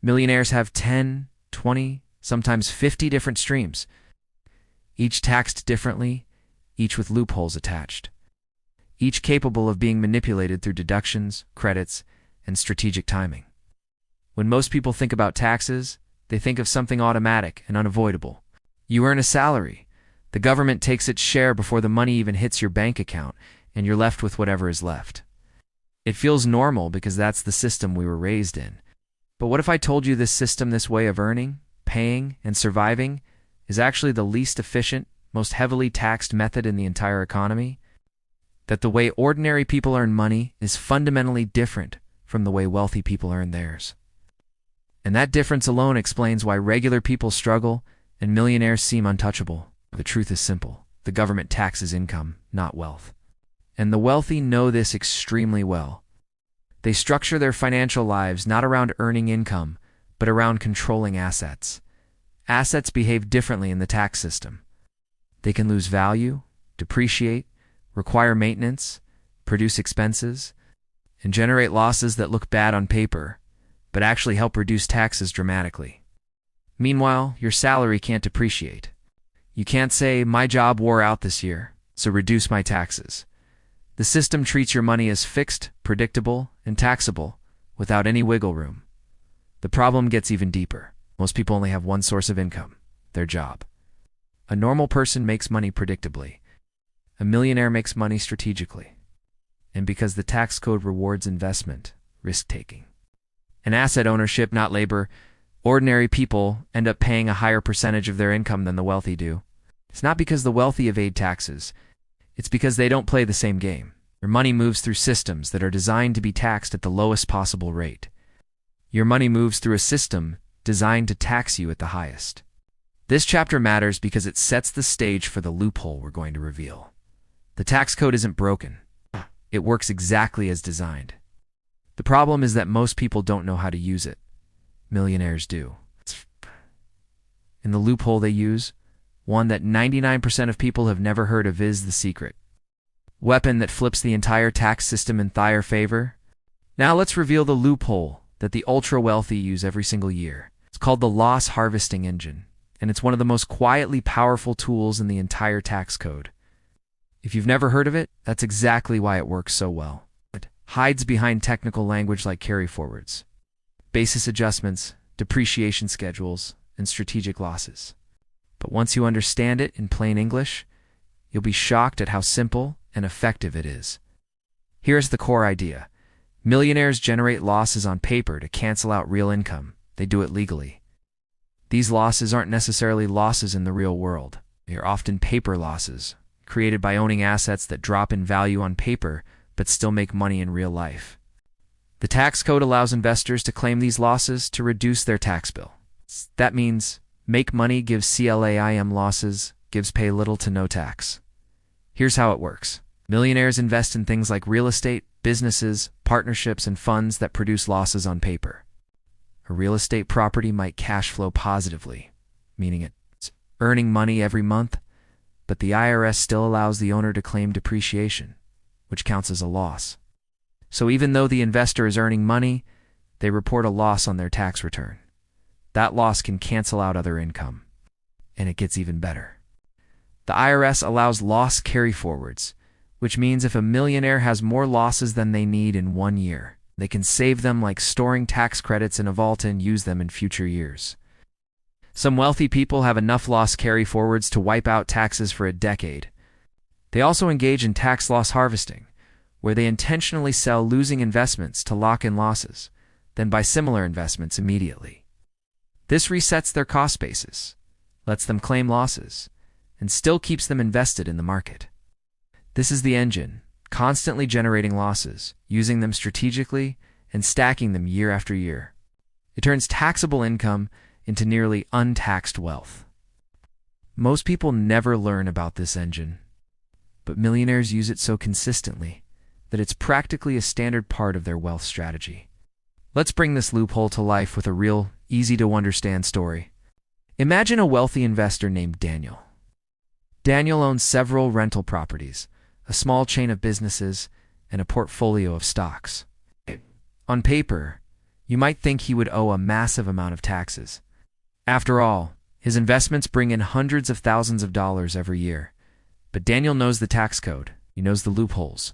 Millionaires have 10, 20, sometimes 50 different streams, each taxed differently, each with loopholes attached, each capable of being manipulated through deductions, credits, and strategic timing. When most people think about taxes, they think of something automatic and unavoidable. You earn a salary, the government takes its share before the money even hits your bank account, and you're left with whatever is left. It feels normal because that's the system we were raised in. But what if I told you this system, this way of earning, paying, and surviving, is actually the least efficient, most heavily taxed method in the entire economy? That the way ordinary people earn money is fundamentally different from the way wealthy people earn theirs. And that difference alone explains why regular people struggle and millionaires seem untouchable. The truth is simple. The government taxes income, not wealth. And the wealthy know this extremely well. They structure their financial lives not around earning income, but around controlling assets. Assets behave differently in the tax system. They can lose value, depreciate, require maintenance, produce expenses, and generate losses that look bad on paper, but actually help reduce taxes dramatically. Meanwhile, your salary can't depreciate. You can't say, "My job wore out this year, so reduce my taxes." The system treats your money as fixed, predictable, and taxable, without any wiggle room. The problem gets even deeper. Most people only have one source of income, their job. A normal person makes money predictably. A millionaire makes money strategically. And because the tax code rewards investment, risk-taking, and asset ownership, not labor, ordinary people end up paying a higher percentage of their income than the wealthy do. It's not because the wealthy evade taxes. It's because they don't play the same game. Their money moves through systems that are designed to be taxed at the lowest possible rate. Your money moves through a system designed to tax you at the highest. This chapter matters because it sets the stage for the loophole we're going to reveal. The tax code isn't broken. It works exactly as designed. The problem is that most people don't know how to use it. Millionaires do. And the loophole they use, one that 99% of people have never heard of, is the secret weapon that flips the entire tax system in their favor. Now let's reveal the loophole that the ultra-wealthy use every single year. It's called the loss harvesting engine, and it's one of the most quietly powerful tools in the entire tax code. If you've never heard of it, that's exactly why it works so well. It hides behind technical language like carry-forwards, basis adjustments, depreciation schedules, and strategic losses. But once you understand it in plain English, you'll be shocked at how simple and effective it is. Here's the core idea. Millionaires generate losses on paper to cancel out real income. They do it legally. These losses aren't necessarily losses in the real world. They are often paper losses, created by owning assets that drop in value on paper but still make money in real life. The tax code allows investors to claim these losses to reduce their tax bill. That means make money gives CLAIM losses, gives pay little to no tax. Here's how it works. Millionaires invest in things like real estate, businesses, partnerships, and funds that produce losses on paper. A real estate property might cash flow positively, meaning it's earning money every month, but the IRS still allows the owner to claim depreciation, which counts as a loss. So even though the investor is earning money, they report a loss on their tax return. That loss can cancel out other income. And it gets even better. The IRS allows loss carry-forwards, which means if a millionaire has more losses than they need in 1 year, they can save them like storing tax credits in a vault and use them in future years. Some wealthy people have enough loss carry-forwards to wipe out taxes for a decade. They also engage in tax loss harvesting, where they intentionally sell losing investments to lock in losses, then buy similar investments immediately. This resets their cost basis, lets them claim losses, and still keeps them invested in the market. This is the engine, constantly generating losses, using them strategically, and stacking them year after year. It turns taxable income into nearly untaxed wealth. Most people never learn about this engine, but millionaires use it so consistently that it's practically a standard part of their wealth strategy. Let's bring this loophole to life with a real, easy-to-understand story. Imagine a wealthy investor named Daniel. Daniel owns several rental properties, a small chain of businesses, and a portfolio of stocks. On paper, You might think he would owe a massive amount of taxes. After all, his investments bring in hundreds of thousands of dollars every year. But Daniel knows the tax code, he knows the loopholes,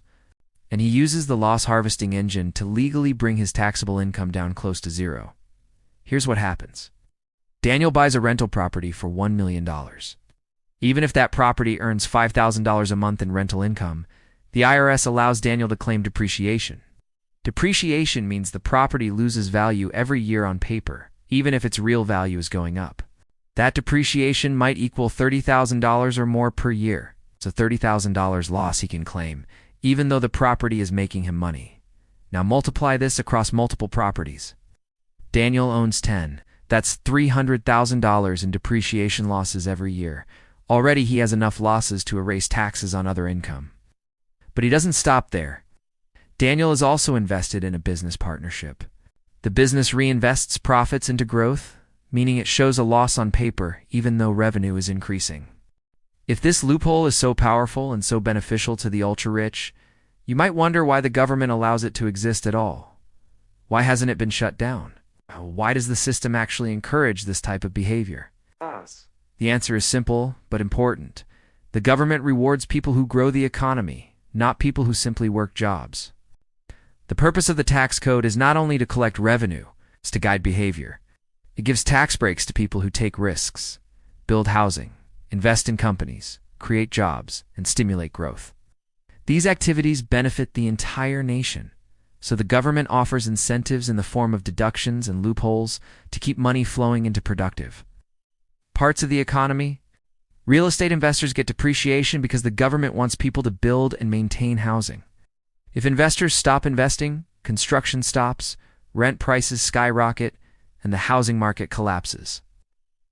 and he uses the loss harvesting engine to legally bring his taxable income down close to zero. Here's what happens. Daniel buys a rental property for $1 million. Even if that property earns $5,000 a month in rental income, the IRS allows Daniel to claim depreciation. Depreciation means the property loses value every year on paper, even if its real value is going up. That depreciation might equal $30,000 or more per year. It's a $30,000 loss he can claim, even though the property is making him money. Now multiply this across multiple properties. Daniel owns 10. That's $300,000 in depreciation losses every year. Already he has enough losses to erase taxes on other income. But he doesn't stop there. Daniel is also invested in a business partnership. The business reinvests profits into growth, meaning it shows a loss on paper even though revenue is increasing. If this loophole is so powerful and so beneficial to the ultra-rich, you might wonder why the government allows it to exist at all. Why hasn't it been shut down? Why does the system actually encourage this type of behavior? The answer is simple but important. The government rewards people who grow the economy, not people who simply work jobs. The purpose of the tax code is not only to collect revenue, it's to guide behavior. It gives tax breaks to people who take risks, build housing, invest in companies, create jobs, and stimulate growth. These activities benefit the entire nation, so the government offers incentives in the form of deductions and loopholes to keep money flowing into productive parts of the economy. Real estate investors get depreciation because the government wants people to build and maintain housing. If investors stop investing, construction stops, rent prices skyrocket, and the housing market collapses.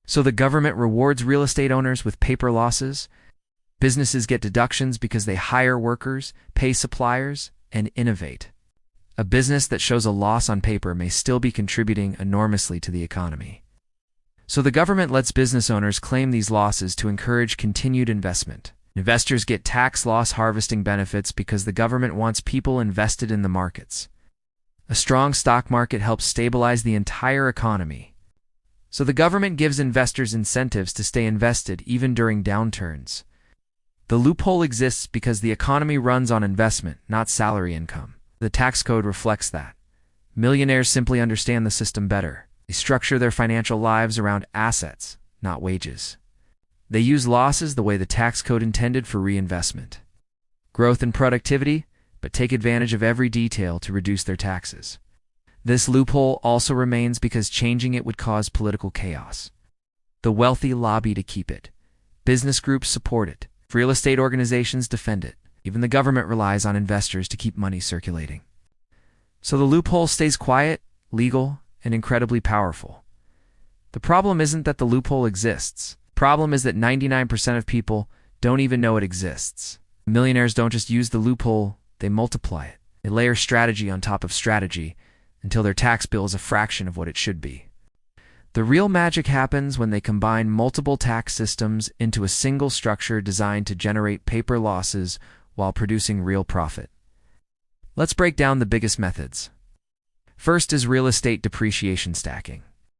So the government rewards real estate owners with paper losses. Businesses get deductions because they hire workers, pay suppliers, and innovate. A business that shows a loss on paper may still be contributing enormously to the economy. So the government lets business owners claim these losses to encourage continued investment. Investors get tax loss harvesting benefits because the government wants people invested in the markets. A strong stock market helps stabilize the entire economy. So the government gives investors incentives to stay invested even during downturns. The loophole exists because the economy runs on investment, not salary income. The tax code reflects that. Millionaires simply understand the system better. They structure their financial lives around assets, not wages. They use losses the way the tax code intended for reinvestment. Growth and productivity, but take advantage of every detail to reduce their taxes. This loophole also remains because changing it would cause political chaos. The wealthy lobby to keep it. Business groups support it. Real estate organizations defend it. Even the government relies on investors to keep money circulating. So the loophole stays quiet, legal, and incredibly powerful. The problem isn't that the loophole exists. The problem is that 99% of people don't even know it exists. Millionaires don't just use the loophole, they multiply it. They layer strategy on top of strategy until their tax bill is a fraction of what it should be. The real magic happens when they combine multiple tax systems into a single structure designed to generate paper losses while producing real profit. Let's break down the biggest methods. First is real estate depreciation stacking.